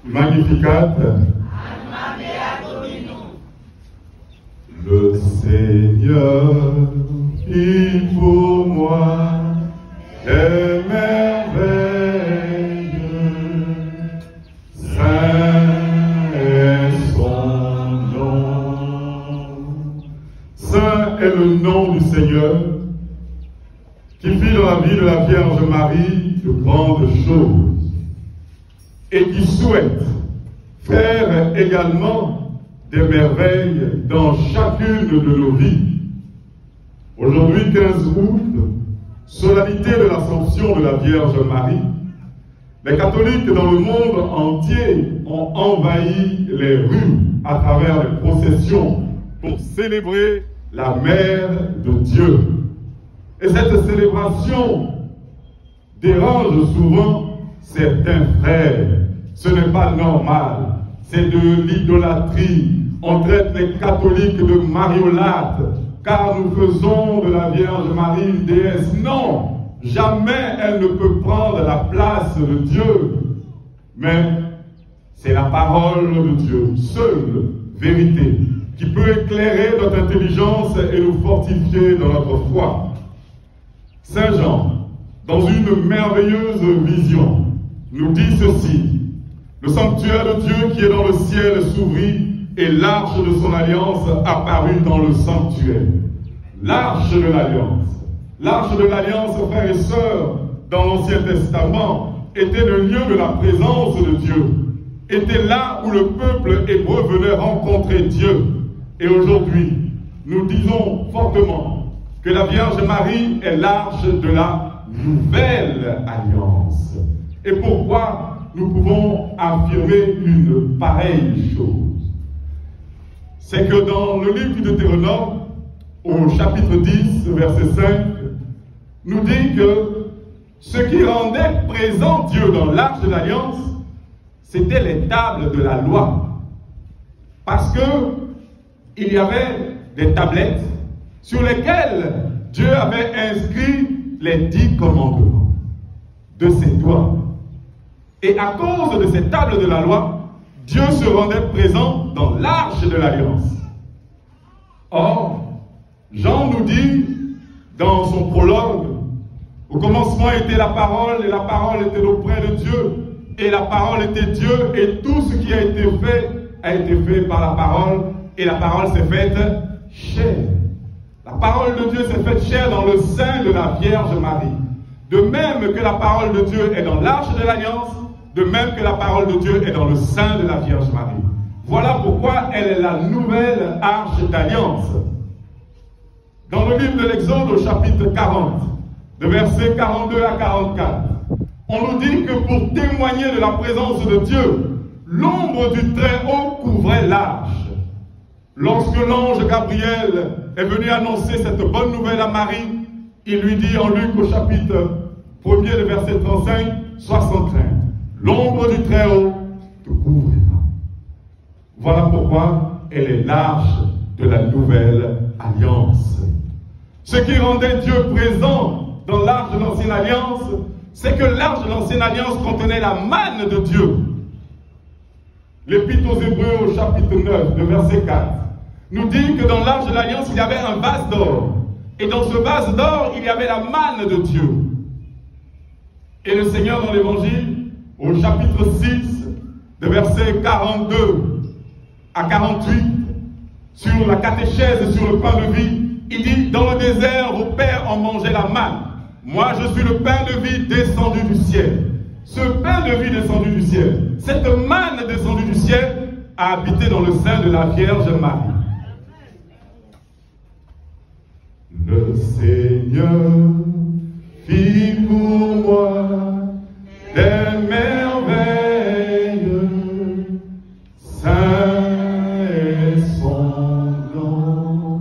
Magnificat. Le Seigneur fit pour moi des merveilles. Saint est son nom. Saint est le nom du Seigneur qui fit dans la vie de la Vierge Marie de grandes choses et qui souhaite faire également des merveilles dans chacune de nos vies. Aujourd'hui, 15 août, solennité de l'Assomption de la Vierge Marie, les catholiques dans le monde entier ont envahi les rues à travers les processions pour célébrer la Mère de Dieu. Et cette célébration dérange souvent certains frères. Ce n'est pas normal. C'est de l'idolâtrie. On traite les catholiques de mariolâtres, car nous faisons de la Vierge Marie une déesse. Non, jamais elle ne peut prendre la place de Dieu. Mais c'est la parole de Dieu, seule vérité, qui peut éclairer notre intelligence et nous fortifier dans notre foi. Saint Jean, dans une merveilleuse vision, nous dit ceci: le sanctuaire de Dieu qui est dans le ciel s'ouvrit et l'arche de son alliance apparut dans le sanctuaire. L'arche de l'alliance. L'arche de l'alliance, frères et sœurs, dans l'Ancien Testament, était le lieu de la présence de Dieu. Était là où le peuple hébreu venait rencontrer Dieu. Et aujourd'hui, nous disons fortement que la Vierge Marie est l'arche de la nouvelle alliance. Et pourquoi nous pouvons affirmer une pareille chose? C'est que dans le livre du Deutéronome, au chapitre 10, verset 5, nous dit que ce qui rendait présent Dieu dans l'arche de l'Alliance, c'était les tables de la loi. Parce que il y avait des tablettes sur lesquelles Dieu avait inscrit les 10 commandements de ses doigts. Et à cause de ces tables de la loi, Dieu se rendait présent dans l'arche de l'Alliance. Or, Jean nous dit dans son prologue, au commencement était la parole, et la parole était auprès de Dieu, et la parole était Dieu, et tout ce qui a été fait par la parole, et la parole s'est faite chair. La parole de Dieu s'est faite chair dans le sein de la Vierge Marie. De même que la parole de Dieu est dans l'arche de l'Alliance, de même que la parole de Dieu est dans le sein de la Vierge Marie. Voilà pourquoi elle est la nouvelle arche d'alliance. Dans le livre de l'Exode, au chapitre 40, de versets 42 à 44, on nous dit que pour témoigner de la présence de Dieu, l'ombre du Très-Haut couvrait l'arche. Lorsque l'ange Gabriel est venu annoncer cette bonne nouvelle à Marie, il lui dit en Luc, au chapitre 1er, de verset 35, « Sois sans crainte. L'ombre du Très-Haut te couvrira. » Voilà pourquoi elle est l'arche de la nouvelle alliance. Ce qui rendait Dieu présent dans l'arche de l'ancienne alliance, c'est que l'arche de l'ancienne alliance contenait la manne de Dieu. L'Épître aux Hébreux au chapitre 9, de verset 4, nous dit que dans l'arche de l'alliance, il y avait un vase d'or. Et dans ce vase d'or, il y avait la manne de Dieu. Et le Seigneur dans l'Évangile, au chapitre 6, de versets 42 à 48, sur la catéchèse, sur le pain de vie, il dit, dans le désert, vos pères ont mangé la manne. Moi, je suis le pain de vie descendu du ciel. Ce pain de vie descendu du ciel, cette manne descendue du ciel, a habité dans le sein de la Vierge Marie. Le Seigneur fit pour moi des merveilles, saint est son nom.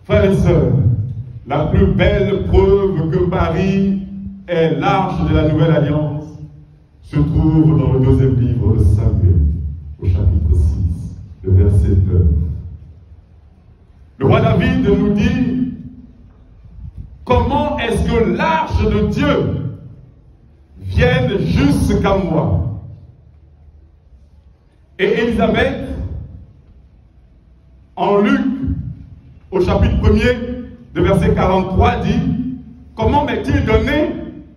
Frères et sœurs, la plus belle preuve que Marie est l'arche de la nouvelle alliance se trouve dans le deuxième livre de Samuel, au chapitre 6, le verset 9. Le roi David nous dit: comment est-ce que l'arche de Dieu vienne jusqu'à moi? Et Élisabeth, en Luc, au chapitre 1er, de verset 43, dit « Comment m'est-il donné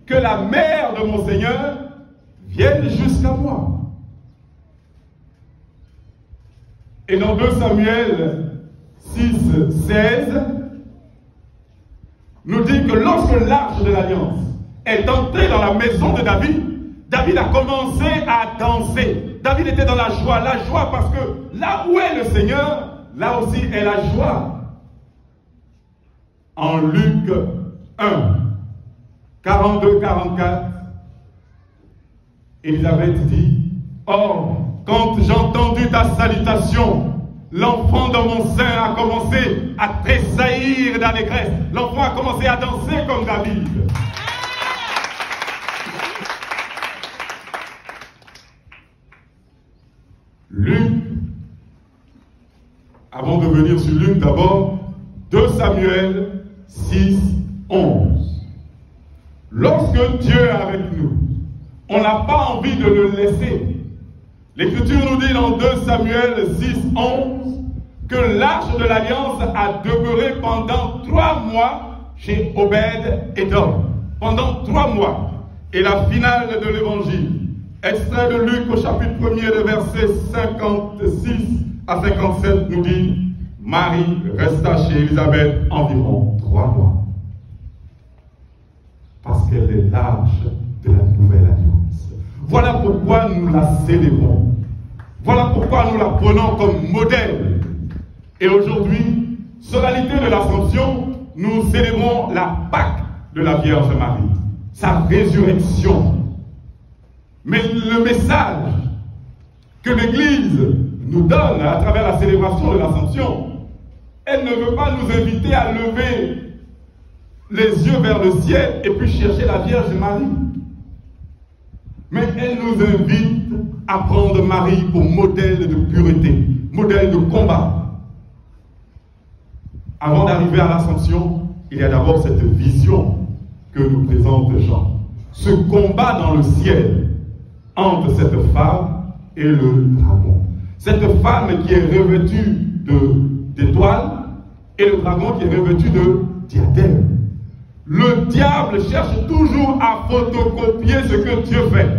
que la mère de mon Seigneur vienne jusqu'à moi ?» Et dans 2 Samuel 6, 16, nous dit que lorsque l'arche de l'Alliance est entrée dans la maison de David, David a commencé à danser. David était dans la joie parce que là où est le Seigneur, là aussi est la joie. En Luc 1, 42-44, Élisabeth dit, « Or, quand j'ai entendu ta salutation, l'enfant dans mon sein a commencé à tressaillir d'allégresse. L'enfant a commencé à danser comme David. » Luc, avant de venir sur Luc d'abord, 2 Samuel 6, 11. Lorsque Dieu est avec nous, on n'a pas envie de le laisser. L'Écriture nous dit dans 2 Samuel 6, 11 que l'arche de l'Alliance a demeuré pendant 3 mois chez Obed-Édom. Pendant 3 mois. Et la finale de l'Évangile, extrait de Luc au chapitre 1er, de versets 56 à 57, nous dit « Marie resta chez Élisabeth environ 3 mois. Parce qu'elle est l'arche de la nouvelle alliance. » Voilà pourquoi nous la célébrons. Voilà pourquoi nous la prenons comme modèle. Et aujourd'hui, solennité de l'Assomption, nous célébrons la Pâque de la Vierge Marie, sa résurrection. Mais le message que l'Église nous donne à travers la célébration de l'Assomption, elle ne veut pas nous inviter à lever les yeux vers le ciel et puis chercher la Vierge Marie. Mais elle nous invite à prendre Marie pour modèle de pureté, modèle de combat. Avant d'arriver à l'Assomption, il y a d'abord cette vision que nous présente Jean. Ce combat dans le ciel entre cette femme et le dragon. Cette femme qui est revêtue d'étoiles et le dragon qui est revêtu de diadème. Le diable cherche toujours à photocopier ce que Dieu fait.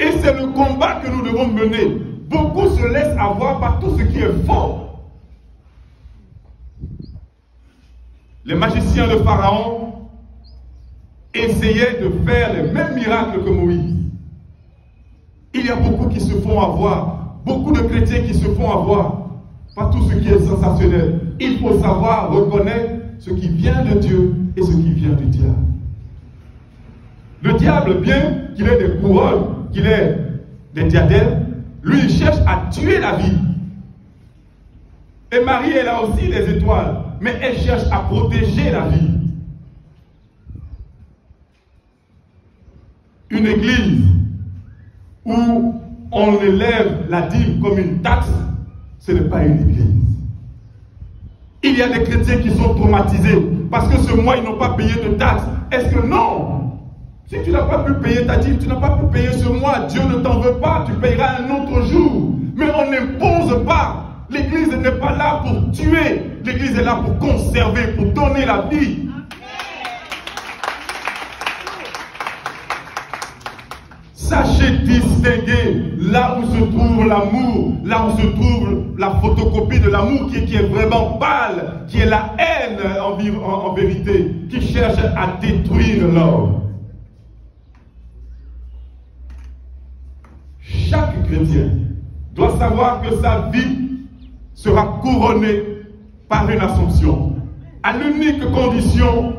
Et c'est le combat que nous devons mener. Beaucoup se laissent avoir par tout ce qui est faux. Les magiciens de Pharaon essayaient de faire les mêmes miracles que Moïse. Il y a beaucoup qui se font avoir, beaucoup de chrétiens qui se font avoir par tout ce qui est sensationnel. Il faut savoir reconnaître ce qui vient de Dieu et ce qui vient du diable. Le diable, bien qu'il ait des couronnes, qu'il ait des diadèmes, lui il cherche à tuer la vie. Et Marie, elle a aussi des étoiles, mais elle cherche à protéger la vie. Une église où on élève la dîme comme une taxe, ce n'est pas une église. Il y a des chrétiens qui sont traumatisés parce que ce mois ils n'ont pas payé de taxes. Est-ce que non? Si tu n'as pas pu payer ta dîme, tu n'as pas pu payer ce mois, Dieu ne t'en veut pas, tu payeras un autre jour. Mais on n'impose pas. L'église n'est pas là pour tuer, l'église est là pour conserver, pour donner la vie. Sachez distinguer là où se trouve l'amour, là où se trouve la photocopie de l'amour qui est vraiment pâle, qui est la haine en vérité, qui cherche à détruire l'homme. Chaque chrétien doit savoir que sa vie sera couronnée par une Assomption, à l'unique condition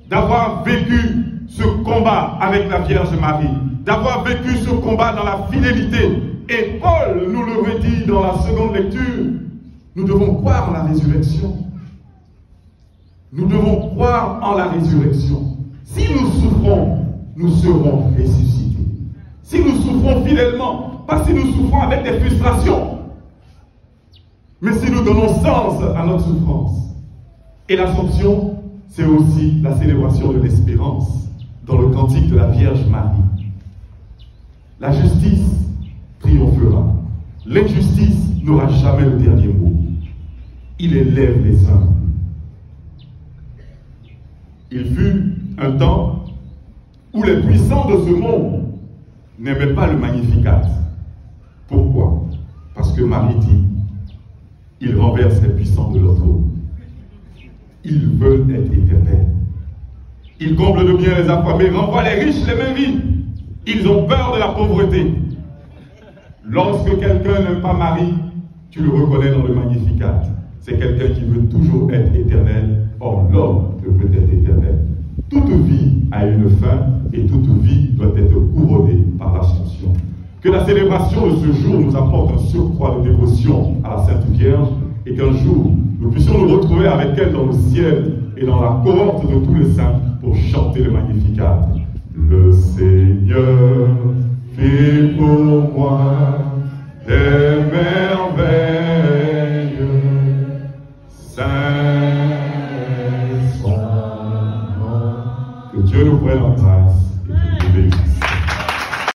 d'avoir vécu ce combat avec la Vierge Marie, d'avoir vécu ce combat dans la fidélité. Et Paul nous le redit dans la seconde lecture, nous devons croire en la résurrection. Nous devons croire en la résurrection. Si nous souffrons, nous serons ressuscités. Si nous souffrons fidèlement, pas si nous souffrons avec des frustrations, mais si nous donnons sens à notre souffrance. Et l'Assomption, c'est aussi la célébration de l'espérance dans le cantique de la Vierge Marie. La justice triomphera, L'injustice n'aura jamais le dernier mot. Il élève les humbles. Il fut un temps où les puissants de ce monde n'aimaient pas le Magnificat. Pourquoi? Parce que Marie dit, ils renversent les puissants de leur trône. Ils veulent être éternels. Ils comblent de bien les affamés, renvoient les riches les mains vides. Ils ont peur de la pauvreté. Lorsque quelqu'un n'aime pas Marie, tu le reconnais dans le Magnificat. C'est quelqu'un qui veut toujours être éternel. Or, l'homme ne peut être éternel. Toute vie a une fin et toute vie doit être couronnée par l'Assomption. Que la célébration de ce jour nous apporte un surcroît de dévotion à la Sainte Vierge et qu'un jour, nous puissions nous retrouver avec elle dans le ciel et dans la cohorte de tous les saints pour chanter le Magnificat. Le Seigneur fait pour moi des merveilles, saint est son nom. Que Dieu nous prenne en grâce et qu'il nous bénisse.